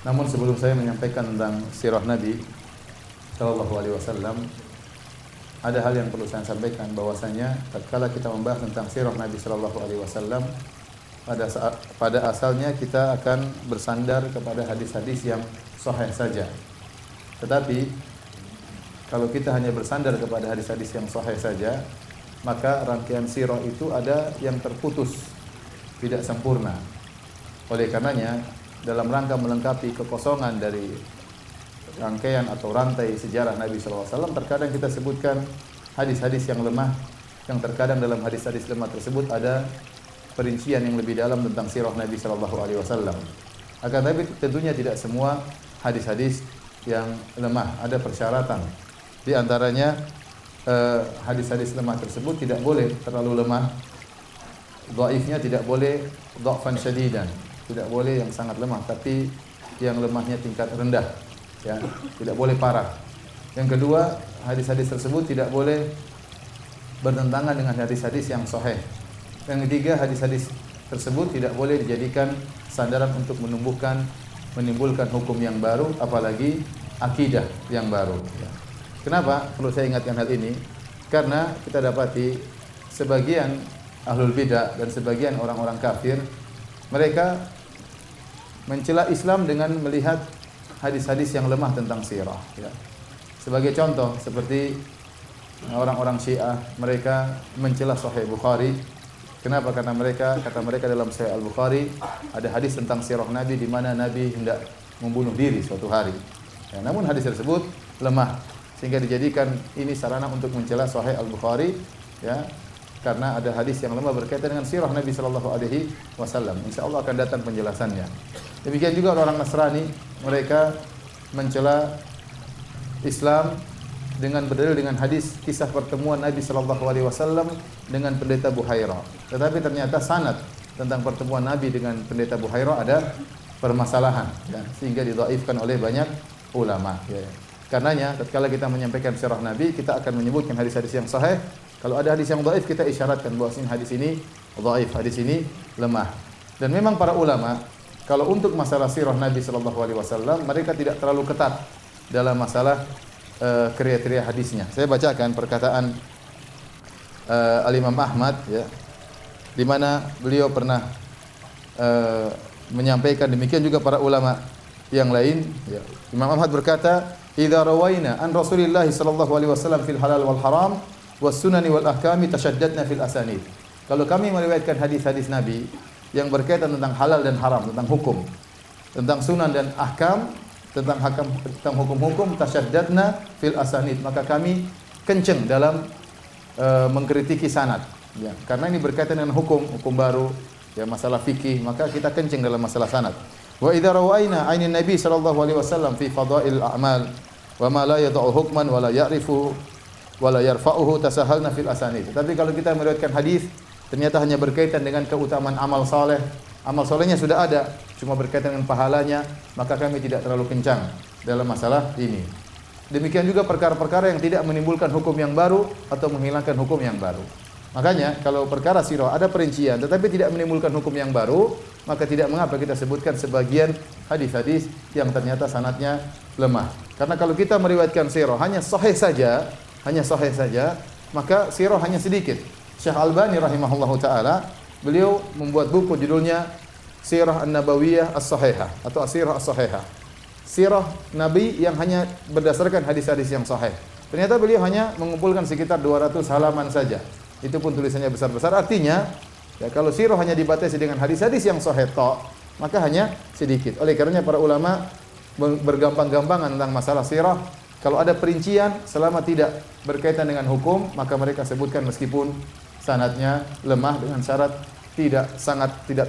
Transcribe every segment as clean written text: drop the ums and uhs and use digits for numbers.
Namun sebelum saya menyampaikan tentang sirah Nabi Shallallahu Alaihi Wasallam, ada hal yang perlu saya sampaikan, bahwasanya tatkala kita membahas tentang sirah Nabi Shallallahu Alaihi Wasallam, pada asalnya kita akan bersandar kepada hadis-hadis yang sahih saja. Tetapi kalau kita hanya bersandar kepada hadis-hadis yang sahih saja, maka rangkaian sirah itu ada yang terputus, tidak sempurna. Oleh karenanya, dalam rangka melengkapi kekosongan dari rangkaian atau rantai sejarah Nabi SAW, terkadang kita sebutkan hadis-hadis yang lemah, yang terkadang dalam hadis-hadis lemah tersebut ada perincian yang lebih dalam tentang sirah Nabi SAW. Akan tapi tentunya tidak semua hadis-hadis yang lemah, ada persyaratan. Di antaranya hadis-hadis lemah tersebut tidak boleh terlalu lemah, dhaifnya tidak boleh dha'fan syadidan, tidak boleh yang sangat lemah, tapi yang lemahnya tingkat rendah, ya, tidak boleh parah. Yang kedua, hadis-hadis tersebut tidak boleh bertentangan dengan hadis-hadis yang sahih. Yang ketiga, hadis-hadis tersebut tidak boleh dijadikan sandaran untuk menimbulkan hukum yang baru, apalagi akidah yang baru. Kenapa perlu saya ingatkan hal ini? Karena kita dapati sebagian ahlul bidah dan sebagian orang-orang kafir, mereka mencela Islam dengan melihat hadis-hadis yang lemah tentang sirah. Ya. Sebagai contoh, seperti orang-orang Syiah, mereka mencela Sahih Bukhari. Kenapa? Karena kata mereka dalam Sahih Al-Bukhari ada hadis tentang sirah Nabi di mana Nabi hendak membunuh diri suatu hari. Ya, namun hadis tersebut lemah, sehingga dijadikan ini sarana untuk mencela Sahih Al-Bukhari, ya. Karena ada hadis yang lemah berkaitan dengan sirah Nabi Sallallahu Alaihi Wasallam. Insya Allah akan datang penjelasannya. Demikian juga orang Nasrani, mereka mencela Islam dengan berdalil dengan hadis kisah pertemuan Nabi Sallallahu Alaihi Wasallam dengan pendeta Buhairah. Tetapi ternyata sanad tentang pertemuan Nabi dengan pendeta Buhairah ada permasalahan, ya, sehingga didhaifkan oleh banyak ulama. Ya. Karenanya, tatkala kita menyampaikan sirah Nabi, kita akan menyebutkan hadis-hadis yang sahih. Kalau ada hadis yang dhaif, kita isyaratkan bahwa hadis ini dhaif, hadis ini lemah. Dan memang para ulama, kalau untuk masalah sirah Nabi Sallallahu Alaihi Wasallam, mereka tidak terlalu ketat dalam masalah kriteria hadisnya. Saya bacakan perkataan Al-Imam Ahmad, ya, di mana beliau pernah menyampaikan demikian juga para ulama yang lain. Ya. Imam Ahmad berkata, "Idza rawaina an Rasulillah sallallahu alaihi wasallam fil halal wal haram was sunani wal ahkami tashaddadna fil asanid." Kalau kami meriwayatkan hadis-hadis Nabi yang berkaitan tentang halal dan haram, tentang hukum, tentang sunan dan ahkam, tentang hukum-hukum, tasyaddadna fil asanid, maka kami kenceng dalam mengkritiki sanad, ya. Karena ini berkaitan dengan hukum baru, ya, masalah fikih, maka kita kenceng dalam masalah sanad. Wa idza rawaina 'ainin nabi sallallahu alaihi wasallam fi fadail a'mal wa ma la yad'u hukman wa la ya'rifu wa la yarfa'uhu tasahalna fil asanid. Tapi kalau kita meriwayatkan hadis ternyata hanya berkaitan dengan keutamaan amal saleh, amal solehnya sudah ada, cuma berkaitan dengan pahalanya, maka kami tidak terlalu kencang dalam masalah ini. Demikian juga perkara-perkara yang tidak menimbulkan hukum yang baru atau menghilangkan hukum yang baru. Makanya kalau perkara sirah ada perincian tetapi tidak menimbulkan hukum yang baru, maka tidak mengapa kita sebutkan sebagian hadis-hadis yang ternyata sanadnya lemah. Karena kalau kita meriwayatkan sirah hanya sahih saja, maka sirah hanya sedikit. Syekh Albani rahimahullahu taala, beliau membuat buku judulnya Sirah An-Nabawiyah As-Sahihah atau As-Sirah As-Sahihah. Sirah Nabi yang hanya berdasarkan hadis-hadis yang sahih. Ternyata beliau hanya mengumpulkan sekitar 200 halaman saja. Itu pun tulisannya besar-besar. Artinya, ya, kalau sirah hanya dibatasi dengan hadis-hadis yang sahih tok, maka hanya sedikit. Oleh karenanya para ulama bergampang-gampangan tentang masalah sirah. Kalau ada perincian selama tidak berkaitan dengan hukum, maka mereka sebutkan meskipun sanadnya lemah dengan syarat tidak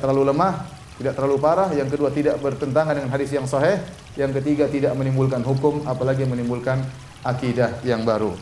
terlalu lemah, tidak terlalu parah. Yang kedua, tidak bertentangan dengan hadis yang sahih. Yang ketiga, tidak menimbulkan hukum, apalagi menimbulkan akidah yang baru.